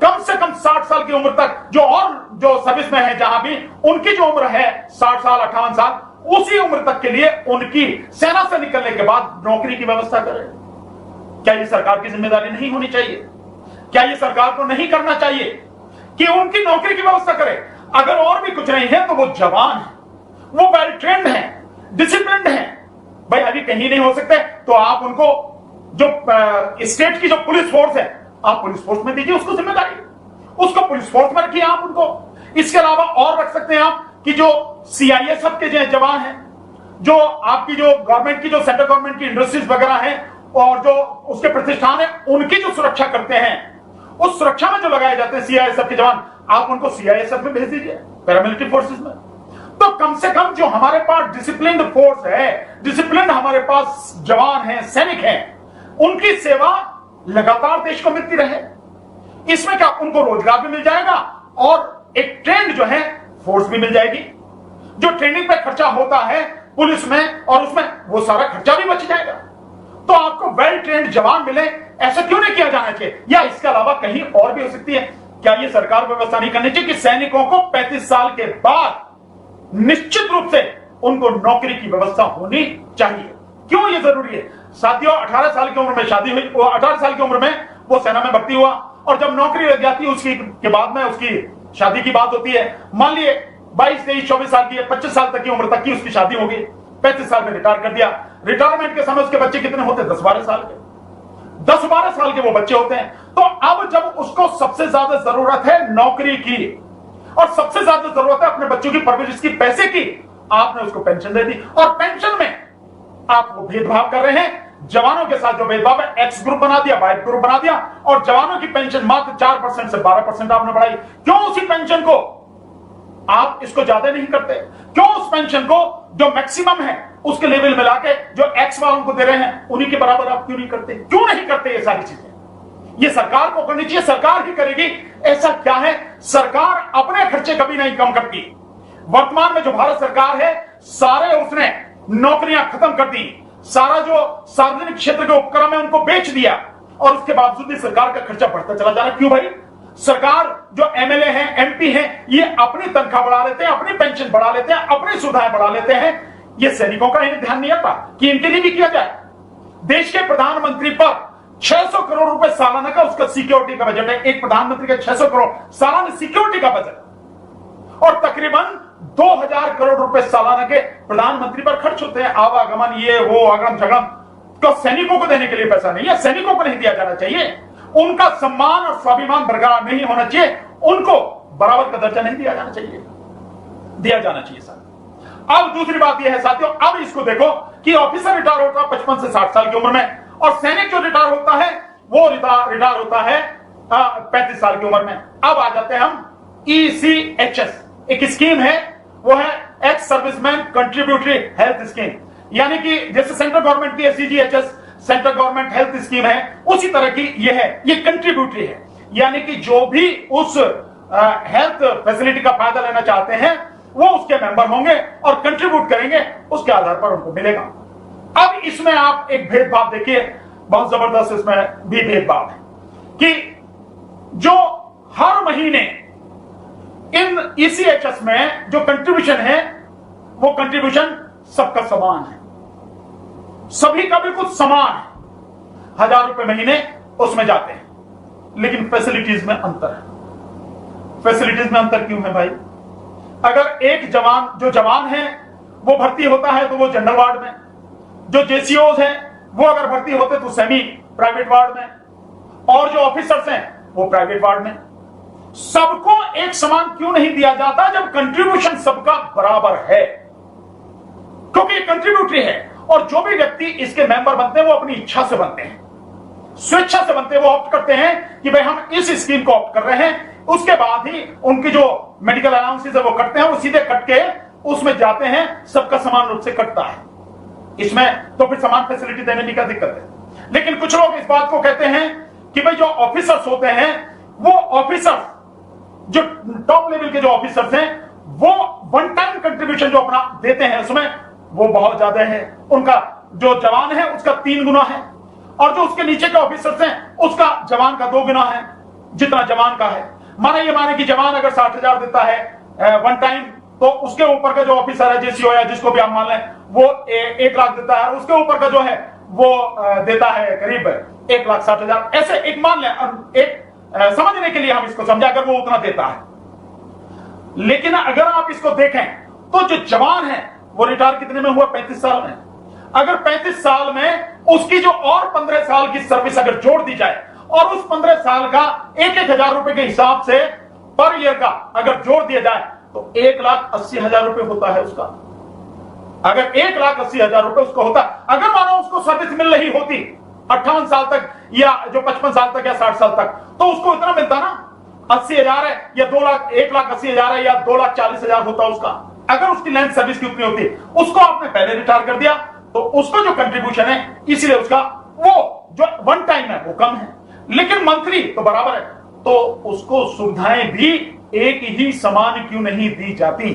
कम से कम 60 साल की उम्र तक जो सर्विस में है, जहां भी उनकी जो उम्र है 60 साल 58 साल, उसी उम्र तक के लिए उनकी सेना से निकलने के बाद नौकरी की व्यवस्था करे? क्या ये सरकार की जिम्मेदारी नहीं होनी चाहिए? क्या ये सरकार को नहीं करना चाहिए कि उनकी नौकरी की व्यवस्था करे? अगर और भी कुछ नहीं है तो वो जवान है, वो वेल ट्रेंड है, डिसिप्लिन्ड है। भाई अभी कहीं नहीं हो सकते तो आप उनको जो स्टेट की जो पुलिस फोर्स है, आप पुलिस फोर्स में दीजिए उसको जिम्मेदारी, उसको पुलिस फोर्स में रखिए आप उनको। इसके अलावा और रख सकते हैं आप कि जो सीआईएसएफ के जो जवान हैं, जो आपकी जो गवर्नमेंट की, जो सेंट्रल गवर्नमेंट की इंडस्ट्रीज वगैरह हैं और जो उसके प्रतिष्ठान है, उनकी जो सुरक्षा करते हैं, उस सुरक्षा में जो लगाए जाते हैं सीआईएसएफ के जवान, आप उनको सीआईएसएफ में भेज दीजिए, पैरामिलिट्री फोर्सेस में। तो कम से कम जो हमारे पास डिसिप्लिन्ड फोर्स है, डिसिप्लिन्ड हमारे पास जवान हैं, सैनिक हैं, उनकी सेवा लगातार देश को मिलती रहे। इसमें क्या उनको रोजगार भी मिल जाएगा और एक ट्रेंड जो है फोर्स भी मिल जाएगी। जो ट्रेनिंग पे खर्चा होता है पुलिस में और उसमें, वो सारा खर्चा भी बच जाएगा। तो आपको वेल ट्रेंड जवान मिले, ऐसा क्यों नहीं किया जाना चाहिए? या इसके अलावा कहीं और भी हो सकती है? क्या ये सरकार व्यवस्था नहीं करनी चाहिए कि सैनिकों को 35 साल के बाद निश्चित रूप से उनको नौकरी की व्यवस्था होनी चाहिए। क्यों ये जरूरी है साथियों? 18 साल की उम्र में शादी हुई, वो 18 साल की उम्र में वो सेना में भर्ती हुआ, और जब नौकरी लग जाती है उसकी के बाद में उसकी शादी की बात होती है। मान लिए 22, 23, 24 साल की, 25 साल तक की उम्र तक की उसकी शादी हो गई, 35 साल में रिटायर कर दिया। रिटायरमेंट के समय उसके बच्चे कितने होते हैं? 10-12 साल के। 10-12 साल के वो बच्चे होते हैं। तो अब जब उसको सबसे ज्यादा जरूरत है नौकरी की और सबसे ज्यादा जरूरत है अपने बच्चों की परवरिश की, पैसे की, आपने उसको पेंशन दे दी। और पेंशन में आप वो भेदभाव कर रहे हैं। जवानों के साथ जो भेदभाव है, एक्स ग्रुप बना दिया, वाई ग्रुप बना दिया, और जवानों की पेंशन मात्र 4% से 12% आपने बढ़ाई। क्यों उसी पेंशन को आप इसको ज्यादा नहीं करते? क्यों उस पेंशन को जो मैक्सिमम है उसके लेवल में लाके जो एक्स वालों को दे रहे हैं उन्हीं के बराबर आप क्यों नहीं करते? क्यों नहीं करते? ये सारी चीजें ये सरकार को करनी चाहिए, सरकार ही करेगी। ऐसा क्या है? सरकार अपने खर्चे कभी नहीं कम करती। वर्तमान में जो भारत सरकार है, सारे उसने नौकरियां खत्म कर दी, सारा जो सार्वजनिक क्षेत्र के उपक्रम है उनको बेच दिया, और उसके बावजूद भी सरकार का खर्चा बढ़ता चला जा रहा है। क्यों भाई? सरकार जो एमएलए हैं, एमपी हैं, ये अपनी तनख्वाह बढ़ा लेते हैं, अपनी पेंशन बढ़ा लेते हैं, अपनी सुविधाएं बढ़ा लेते हैं। ये सैनिकों का इन्हें ध्यान नहीं आता कि इनके लिए भी किया जाए। देश के प्रधानमंत्री पर 600 करोड़ रुपए सालाना का उसका सिक्योरिटी का बजट है। एक प्रधानमंत्री का 600 करोड़ सालाना सिक्योरिटी का बजट, और तकरीबन 2000 करोड़ रुपए सालाना के प्रधानमंत्री पर खर्च होते हैं। आवागमन, ये वो, अगड़म झगड़म, तो सैनिकों को देने के लिए पैसा नहीं है। सैनिकों को नहीं दिया जाना चाहिए। उनका सम्मान और स्वाभिमान बरकरार नहीं होना चाहिए। उनको बराबर का दर्जा नहीं दिया जाना चाहिए, दिया जाना चाहिए सर। अब दूसरी बात यह है साथियों, अब इसको देखो कि ऑफिसर रिटायर होता है 55 से 60 साल की उम्र में, और सैनिक जो रिटायर होता है वो रिटायर होता है 35 साल की उम्र में। अब आ जाते हैं हम ECHS, एक स्कीम है, वो है ex serviceman contributory health scheme. यानी कि जैसे सेंट्रल गवर्नमेंट की CGHS central government health scheme है, उसी तरह की ये है। ये कंट्रीब्यूटरी है, यानी कि जो भी उस हेल्थ फैसिलिटी का फायदा लेना चाहते हैं वो उसके मेंबर होंगे और कंट्रीब्यूट करेंगे, उसके आधार पर उनको मिलेगा। अब इसमें आप एक भेदभाव देखिए, बहुत जबरदस्त इसमें भी भेदभाव है कि जो हर महीने इन ECHS में जो कंट्रीब्यूशन है वो कंट्रीब्यूशन सबका समान है, सभी का बिल्कुल समान है। 1000 रुपए महीने उसमें जाते हैं, लेकिन फैसिलिटीज में अंतर है। फैसिलिटीज में अंतर क्यों है भाई? अगर एक जवान, जो जवान है वो भर्ती होता है तो वो जनरल वार्ड में, जो JCOs हैं वो अगर भर्ती होते तो सेमी प्राइवेट वार्ड में, और जो ऑफिसर्स हैं वो प्राइवेट वार्ड में। सबको एक समान क्यों नहीं दिया जाता जब कंट्रीब्यूशन सबका बराबर है? क्योंकि कंट्रीब्यूटरी है, और जो भी व्यक्ति इसके मेंबर बनते हैं वो अपनी इच्छा से बनते हैं, स्वेच्छा से बनते हैं। वो ऑप्ट करते हैं कि भाई हम इस स्कीम को ऑप्ट कर रहे हैं। उसके बाद ही उनकी जो मेडिकल अलाउंसेस है वो कटते हैं, वो सीधे कट के उसमें जाते हैं, सबका समान रूप से कटता है। इसमें तो फिर समान फैसिलिटी देने की क्या दिक्कत है? लेकिन कुछ लोग इस बात को कहते हैं कि भाई जो ऑफिसर्स होते हैं, वो ऑफिसर्स जो टॉप लेवल के जो ऑफिसर्स हैं वो वन टाइम कंट्रीब्यूशन जो अपना देते हैं उसमें वो बहुत ज्यादा है। उनका जो जवान है उसका 3 गुना है, और जो उसके नीचे के ऑफिसर्स हैं उसका जवान का 2 गुना है, जितना जवान का है। माने कि जवान अगर 60,000 देता है वन टाइम, तो उसके ऊपर का जो ऑफिसर है, JCO या जिसको भी आप मान लें, वो 1 लाख देता है, और उसके ऊपर का जो है वो देता है करीब 1,60,000। ऐसे एक मान लें, एक समझने के लिए हम इसको समझा, अगर वो उतना देता है। लेकिन अगर आप इसको देखें तो जो जवान है वो रिटायर कितने में हुआ? 35 साल में। अगर 35 साल में उसकी जो और 15 साल की सर्विस अगर जोड़ दी जाए, और उस 15 साल का 1-1 हजार रुपए के हिसाब से पर ईयर का अगर जोड़ दिया जाए तो 1,80,000 रुपए होता है उसका। अगर 1,80,000 रुपए उसको होता, अगर मानो उसको सर्विस मिल रही होती 58 साल तक, या जो 55 साल तक या 60 साल तक, तो उसको इतना मिलता ना। 80,000 है या 1,80,000 है या 2,40,000 होता उसका। अगर उसकी लेंथ सर्विस की उतनी होती, उसको आपने पहले रिटायर कर दिया, तो उसको जो कंट्रीब्यूशन है, इसलिए उसका वो जो वन टाइम है वो कम है। लेकिन मंथली तो बराबर है, तो उसको सुविधाएं भी एक ही समान क्यों नहीं दी जाती?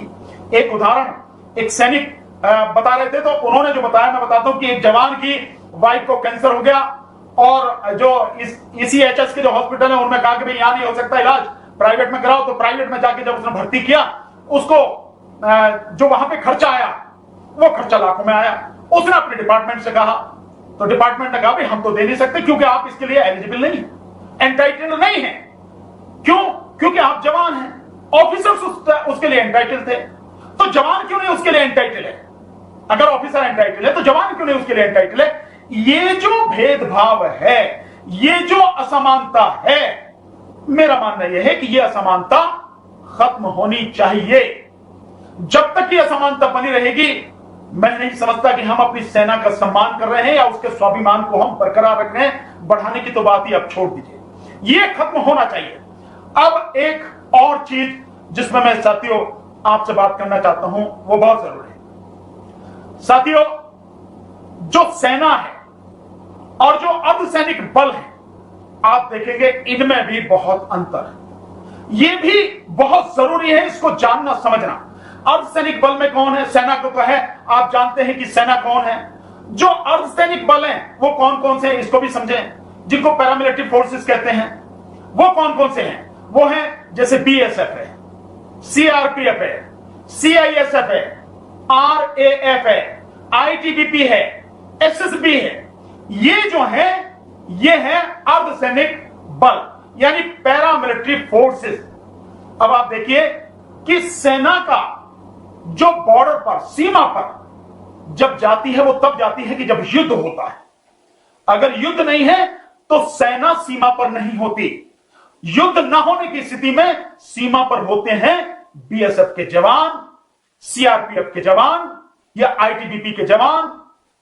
एक उदाहरण एक सैनिक बता रहे थे, तो उन्होंने जो बताया मैं बताता हूं कि एक जवान की वाइफ को कैंसर हो गया, और जो ECHS के जो हॉस्पिटल है उनमें कहा कि भाई यहां नहीं हो सकता इलाज, प्राइवेट में कराओ। तो प्राइवेट में जाके जब उसने भर्ती किया, उसको जो वहां पे खर्चा आया वो खर्चा लाखों में आया। उसने अपने डिपार्टमेंट से कहा, तो डिपार्टमेंट ने कहा भाई हम तो दे नहीं सकते क्योंकि आप इसके लिए एलिजिबल नहीं, एंटाइटल्ड नहीं है। क्यों? क्योंकि आप जवान हैं। ऑफिसर्स उसके लिए एंटाइटल थे, तो जवान क्यों नहीं उसके लिए एंटाइटल है? अगर ऑफिसर एंटाइटल है तो जवान क्यों नहीं उसके लिए एंटाइटल है? ये जो भेदभाव है, ये जो असमानता है, मेरा मानना यह है कि यह असमानता खत्म होनी चाहिए। जब तक यह असमानता बनी रहेगी, मैं नहीं समझता कि हम अपनी सेना का सम्मान कर रहे हैं या उसके स्वाभिमान को हम बरकरार रख रहे हैं। बढ़ाने की तो बात ही अब छोड़ दीजिए, यह खत्म होना चाहिए। अब एक और चीज जिसमें मैं साथियों आपसे बात करना चाहता हूं, वो बहुत जरूरी है। साथियों, जो सेना है और जो अर्धसैनिक बल है, आप देखेंगे इनमें भी बहुत अंतर है। यह भी बहुत जरूरी है इसको जानना समझना। अर्धसैनिक बल में कौन है? सेना को तो है, आप जानते हैं कि सेना कौन है। जो अर्धसैनिक बल हैं वो कौन कौन से हैं इसको भी समझें। जिनको पैरामिलिट्री फोर्सेस कहते हैं वो कौन कौन से हैं? वो हैं जैसे बीएसएफ है, सीआरपीएफ है, सीआईएसएफ है, आरएएफ है, आईटीबीपी है, एसएसबी है। ये जो है ये है अर्धसैनिक बल, यानी पैरामिलिट्री फोर्सेस। अब आप देखिए कि सेना का जो बॉर्डर पर, सीमा पर जब जाती है वो तब जाती है कि जब युद्ध होता है। अगर युद्ध नहीं है तो सेना सीमा पर नहीं होती। युद्ध न होने की स्थिति में सीमा पर होते हैं बीएसएफ के जवान, सीआरपीएफ के जवान या आईटीबीपी के जवान।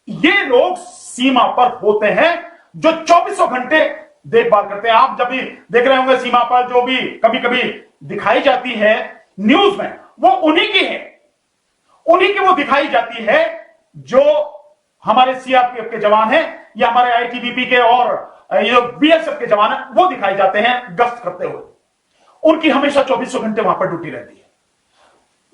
ये लोग सीमा पर होते हैं जो 24 घंटे देखभाल करते हैं। आप जब भी देख रहे होंगे सीमा पर जो भी कभी कभी दिखाई जाती है न्यूज में, वो उन्हीं की है, उन्हीं की वो दिखाई जाती है जो हमारे सीआरपीएफ के जवान हैं या हमारे आईटीबीपी के और ये बीएसएफ के जवान हैं, वो दिखाई जाते हैं गश्त करते हुए। उनकी हमेशा 24 घंटे वहां पर ड्यूटी रहती है।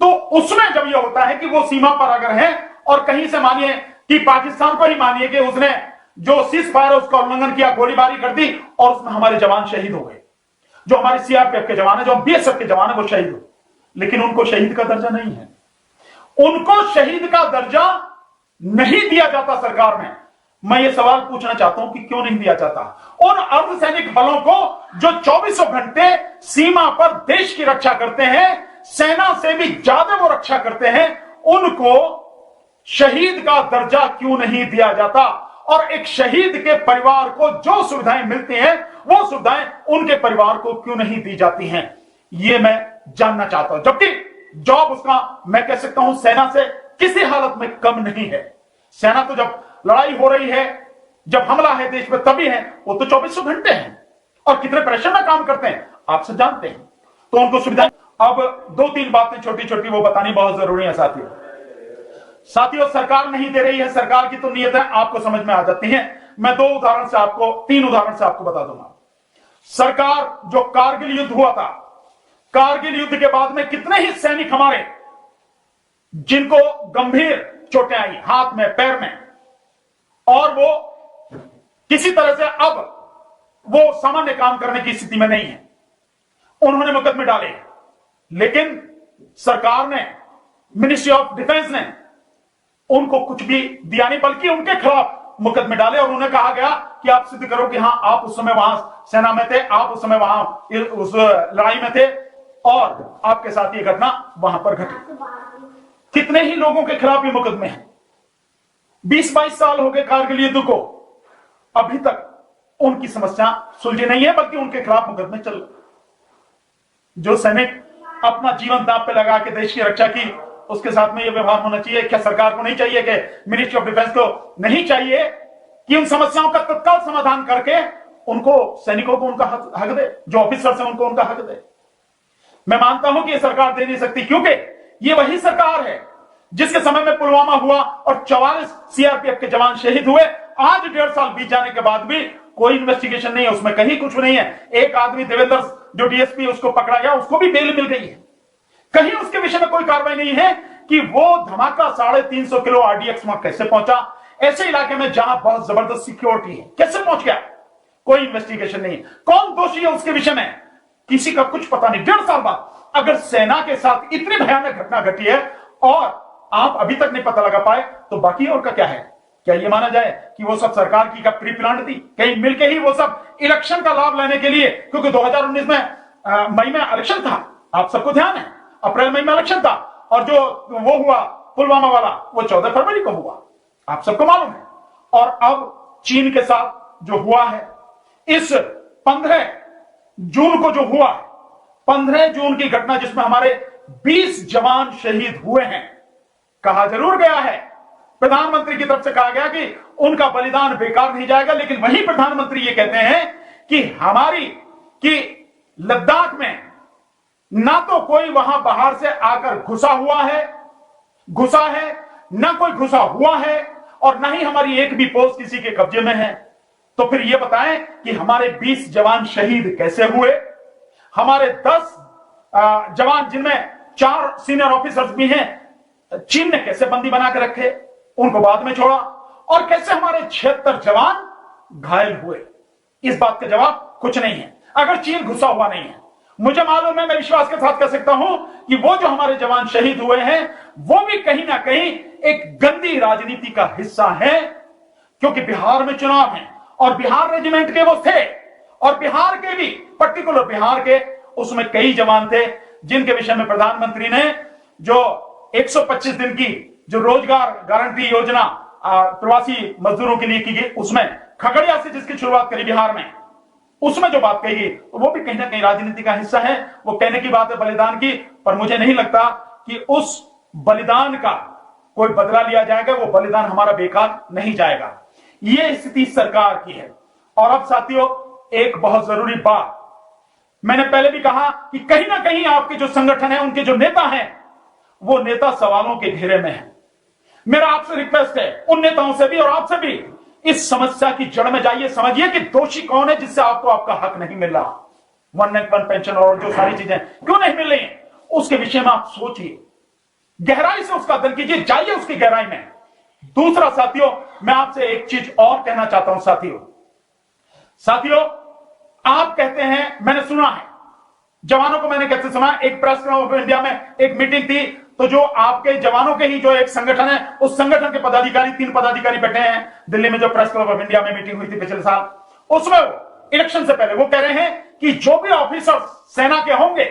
तो उसमें जब यह होता है कि वो सीमा पर अगर है और कहीं से मानिए कि पाकिस्तान को ही मानिए कि उसने जो सीज फायर उसका उल्लंघन किया, गोलीबारी कर दी और उसमें हमारे जवान शहीद हो गए, जो हमारे सीआरपीएफ के जवान है, जो बीएसएफ के जवान है, वो शहीद हो, लेकिन उनको शहीद का दर्जा नहीं है। उनको शहीद का दर्जा नहीं दिया जाता सरकार में। मैं ये सवाल पूछना चाहता हूं कि क्यों नहीं दिया जाता? उन अर्धसैनिक बलों को जो 24 घंटे सीमा पर देश की रक्षा करते हैं, सेना से भी ज्यादा वो रक्षा करते हैं, उनको शहीद का दर्जा क्यों नहीं दिया जाता? और एक शहीद के परिवार को जो सुविधाएं मिलती हैं वो सुविधाएं उनके परिवार को क्यों नहीं दी जाती हैं? ये मैं जानना चाहता हूं। जबकि जॉब उसका मैं कह सकता हूं सेना से किसी हालत में कम नहीं है। सेना तो जब लड़ाई हो रही है, जब हमला है देश में, तभी है। वो तो 24 घंटे हैं और कितने प्रेशर में काम करते हैं आप सब जानते हैं। तो उनको सुविधा। अब 2-3 बातें छोटी छोटी वो बतानी बहुत जरूरी है साथियों। सरकार नहीं दे रही है, सरकार की तो नीयत है, आपको समझ में आ जाती है। मैं 3 उदाहरण से आपको बता दूंगा। सरकार जो कारगिल युद्ध हुआ था, कारगिल युद्ध के बाद में कितने ही सैनिक हमारे जिनको गंभीर चोटें आई हाथ में, पैर में, और वो किसी तरह से अब वो सामान्य काम करने की स्थिति में नहीं है, उन्होंने मुकदमे डाले। लेकिन सरकार ने, मिनिस्ट्री ऑफ डिफेंस ने उनको कुछ भी दिया नहीं, बल्कि उनके खिलाफ मुकदमे डाले और उन्हें कहा गया कि आप सिद्ध करो कि हां आप उस समय वहां सेना में थे, आप उस समय वहां उस लड़ाई में थे और आपके साथ ये घटना वहां पर घटी। कितने ही लोगों के खिलाफ ये मुकदमे हैं। 20-22 साल हो गए कारगिल युद्ध को, अभी तक उनकी समस्या सुलझी नहीं है, बल्कि उनके खिलाफ मुकदमे चल रहे। जो सैनिक अपना जीवन दांव पे लगा के देश की रक्षा की, उसके साथ में यह व्यवहार होना चाहिए। क्या सरकार को नहीं चाहिए कि मिनिस्ट्री ऑफ डिफेंस को नहीं चाहिए कि उन समस्याओं का तत्काल समाधान करके उनको, सैनिकों को उनका हक दे, जो ऑफिसर्स हैं उनको उनका हक दे? मैं मानता हूं कि यह सरकार दे नहीं सकती, क्योंकि यह वही सरकार है जिसके समय में पुलवामा हुआ और 44 सीआरपीएफ के जवान शहीद हुए। आज 1.5 साल बीत जाने के बाद भी कोई इन्वेस्टिगेशन नहीं है, उसमें कहीं कुछ नहीं है। एक आदमी देवेंद्र जो डीएसपी, उसको पकड़ा गया, उसको भी बेल मिल गई है। कहीं उसके विषय में कोई कार्रवाई नहीं है कि वो धमाका 350 किलो आरडीएक्स वहां कैसे पहुंचा, ऐसे इलाके में जहां बहुत जबरदस्त सिक्योरिटी है, कैसे पहुंच गया? कोई इन्वेस्टिगेशन नहीं है। कौन दोषी है उसके विषय में किसी का कुछ पता नहीं। 1.5 साल बाद अगर सेना के साथ इतनी भयानक घटना घटी है और आप अभी तक नहीं पता लगा पाए, तो बाकी और का क्या है? क्या ये माना जाए कि वो सब सरकार की प्री प्लान थी? कहीं मिलके ही वो सब इलेक्शन का लाभ लेने के लिए, क्योंकि 2019 में मई में इलेक्शन था, आप सबको ध्यान है, अप्रैल मई में इलेक्शन था, और जो वो हुआ पुलवामा वाला वो 14 फरवरी को हुआ, आप सबको मालूम है। और अब चीन के साथ जो हुआ है, इस 15 जून को जो हुआ, 15 जून की घटना जिसमें हमारे 20 जवान शहीद हुए हैं, कहा जरूर गया है, प्रधानमंत्री की तरफ से कहा गया कि उनका बलिदान बेकार नहीं जाएगा, लेकिन वही प्रधानमंत्री ये कहते हैं कि लद्दाख में ना तो कोई वहां बाहर से आकर घुसा है, ना कोई घुसा हुआ है, और ना ही हमारी एक भी पोस्ट किसी के कब्जे में है। तो फिर ये बताएं कि हमारे 20 जवान शहीद कैसे हुए, हमारे 10 जवान जिनमें 4 सीनियर ऑफिसर्स भी हैं, चीन ने कैसे बंदी बना के रखे, उनको बाद में छोड़ा, और कैसे हमारे 76 जवान घायल हुए? इस बात का जवाब कुछ नहीं है। अगर चीन घुसा हुआ नहीं है, मुझे मालूम है, मैं विश्वास के साथ कह सकता हूं कि वो जो हमारे जवान शहीद हुए हैं वो भी कहीं ना कहीं एक गंदी राजनीति का हिस्सा है, क्योंकि बिहार में चुनाव है और बिहार रेजिमेंट के वो थे, और बिहार के भी पर्टिकुलर बिहार के उसमें कई जवान थे जिनके विषय में प्रधानमंत्री ने जो 125 दिन की जो रोजगार गारंटी योजना प्रवासी मजदूरों के लिए की गई, उसमें खगड़िया से जिसकी शुरुआत करी बिहार में, उसमें जो बात कही गई वो भी कहीं ना कहीं राजनीति का हिस्सा है। वो कहने की बात है बलिदान की, पर मुझे नहीं लगता कि उस बलिदान का कोई बदला लिया जाएगा, वो बलिदान हमारा बेकार नहीं जाएगा। ये स्थिति सरकार की है। और अब साथियों, एक बहुत जरूरी बात, मैंने पहले भी कहा कि कहीं ना कहीं आपके जो संगठन है, उनके जो नेता हैं, वो नेता सवालों के घेरे में है। मेरा आपसे रिक्वेस्ट है, उन नेताओं से भी और आपसे भी, इस समस्या की जड़ में जाइए, समझिए कि दोषी कौन है जिससे आपको आपका हक नहीं मिल रहा, वन नेशन वन पेंशन और जो सारी चीजें क्यों नहीं मिल रही, उसके विषय में आप सोचिए, गहराई से उसका अध्ययन कीजिए, जाइए उसकी गहराई में। दूसरा साथियों, मैं आपसे एक चीज और कहना चाहता हूं साथियों, आप कहते हैं, मैंने सुना है जवानों को, मैंने कैसे सुना, एक प्रेस क्लब ऑफ इंडिया में एक मीटिंग थी, तो जो आपके जवानों के ही जो एक संगठन है, उस संगठन के पदाधिकारी, 3 पदाधिकारी बैठे हैं दिल्ली में, जो प्रेस क्लब ऑफ इंडिया में मीटिंग हुई थी पिछले साल, उसमें इलेक्शन से पहले वो कह रहे हैं कि जो भी ऑफिसर सेना के होंगे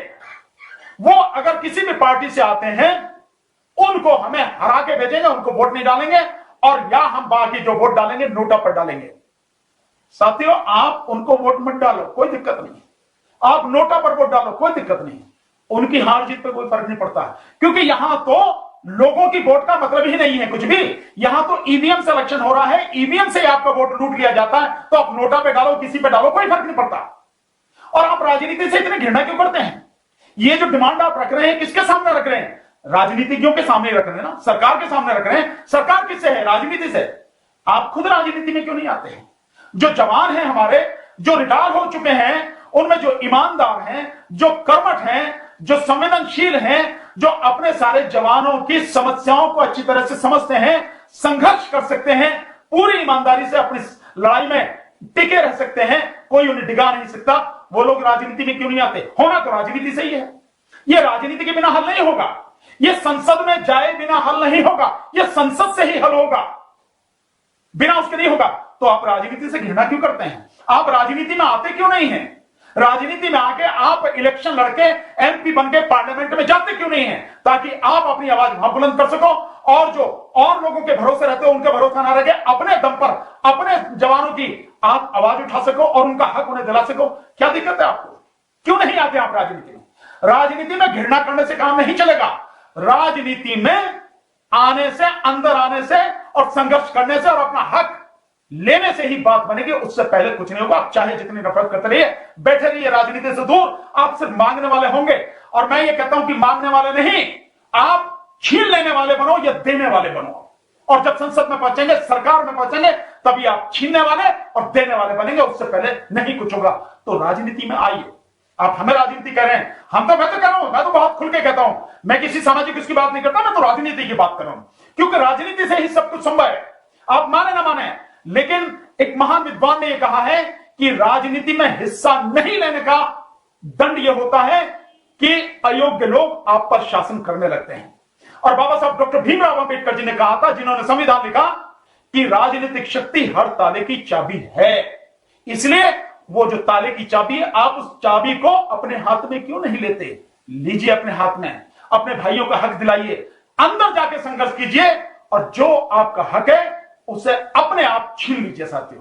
वो अगर किसी भी पार्टी से आते हैं उनको हमें हरा के भेजेंगे, उनको वोट नहीं डालेंगे, और या हम बाकी जो वोट डालेंगे नोटा पर डालेंगे। साथियों, आप उनको वोट मत डालो, कोई दिक्कत नहीं, आप नोटा पर वोट डालो, कोई दिक्कत नहीं, उनकी हार जीत पर कोई फर्क नहीं पड़ता, क्योंकि यहां तो लोगों की वोट का मतलब ही नहीं है कुछ भी, यहां तो ईवीएम से इलेक्शन हो रहा है, ईवीएम से आपका वोट लूट लिया जाता है, तो आप नोटा पे डालो, किसी पे डालो, कोई फर्क नहीं पड़ता। और आप राजनीति से इतने घृणा क्यों करते हैं? ये जो डिमांड आप रख रहे हैं, किसके सामने रख रहे हैं? राजनीतिज्ञों के सामने रख रहे हैं ना, सरकार के सामने रख रहे हैं। सरकार किससे है? राजनीति से। आप खुद राजनीति में क्यों नहीं आते हैं? जो जवान हैं हमारे, जो रिटायर हो चुके हैं, उनमें जो ईमानदार हैं, जो कर्मठ हैं, जो संवेदनशील हैं, जो अपने सारे जवानों की समस्याओं को अच्छी तरह से समझते हैं, संघर्ष कर सकते हैं, पूरी ईमानदारी से अपनी लड़ाई में टिके रह सकते हैं, कोई उन्हें डिगा नहीं सकता, वो लोग राजनीति में क्यों नहीं आते? होना तो राजनीति से ही है। यह राजनीति के बिना हल नहीं होगा, यह संसद में जाए बिना हल नहीं होगा, यह संसद से ही हल होगा, बिना उसके नहीं होगा। तो आप राजनीति से घृणा क्यों करते हैं? आप राजनीति में आते क्यों नहीं हैं? राजनीति में आके आप इलेक्शन लड़के एमपी बनके पार्लियामेंट में जाते क्यों नहीं हैं? ताकि आप अपनी आवाज वहां बुलंद कर सको, और जो और लोगों के भरोसे रहते हो उनके भरोसा ना रहे, अपने दम पर अपने जवानों की आप आवाज उठा सको और उनका हक उन्हें दिला सको। क्या दिक्कत है आपको? क्यों नहीं आते आप राजनीति में? राजनीति में घृणा करने से काम नहीं चलेगा। राजनीति में आने से, अंदर आने से और संघर्ष करने से और अपना हक लेने से ही बात बनेगी, उससे पहले कुछ नहीं होगा। आप चाहे जितनी नफरत करते रहिए, बैठे रहिए राजनीति से दूर, आप सिर्फ मांगने वाले होंगे। और मैं ये कहता हूं कि मांगने वाले नहीं, आप छीन लेने वाले बनो या देने वाले बनो। और जब संसद में पहुंचेंगे, सरकार में पहुंचेंगे, तभी आप छीनने वाले और देने वाले बनेंगे, उससे पहले नहीं कुछ होगा। तो राजनीति में आइए। आप हमें राजनीति कह रहे हैं, मैं तो कह रहा हूं, मैं तो बहुत खुल के कहता हूं, मैं किसी सामाजिक इसकी बात नहीं करता, मैं तो राजनीति की बात कर रहा हूं, क्योंकि राजनीति से ही सब कुछ संभव है। आप माने ना माने, लेकिन एक महान विद्वान ने यह कहा है कि राजनीति में हिस्सा नहीं लेने का दंड यह होता है कि अयोग्य लोग आप पर शासन करने लगते हैं। और बाबा साहब डॉक्टर भीमराव अंबेडकर जी ने कहा था, जिन्होंने संविधान लिखा, कि राजनीतिक शक्ति हर ताले की चाबी है। इसलिए वो जो ताले की चाबी है, आप उस चाबी को अपने हाथ में क्यों नहीं लेते? लीजिए अपने हाथ में, अपने भाइयों का हक दिलाइए, अंदर जाके संघर्ष कीजिए और जो आपका हक है उसे अपने आप छीन लीजिए साथियों।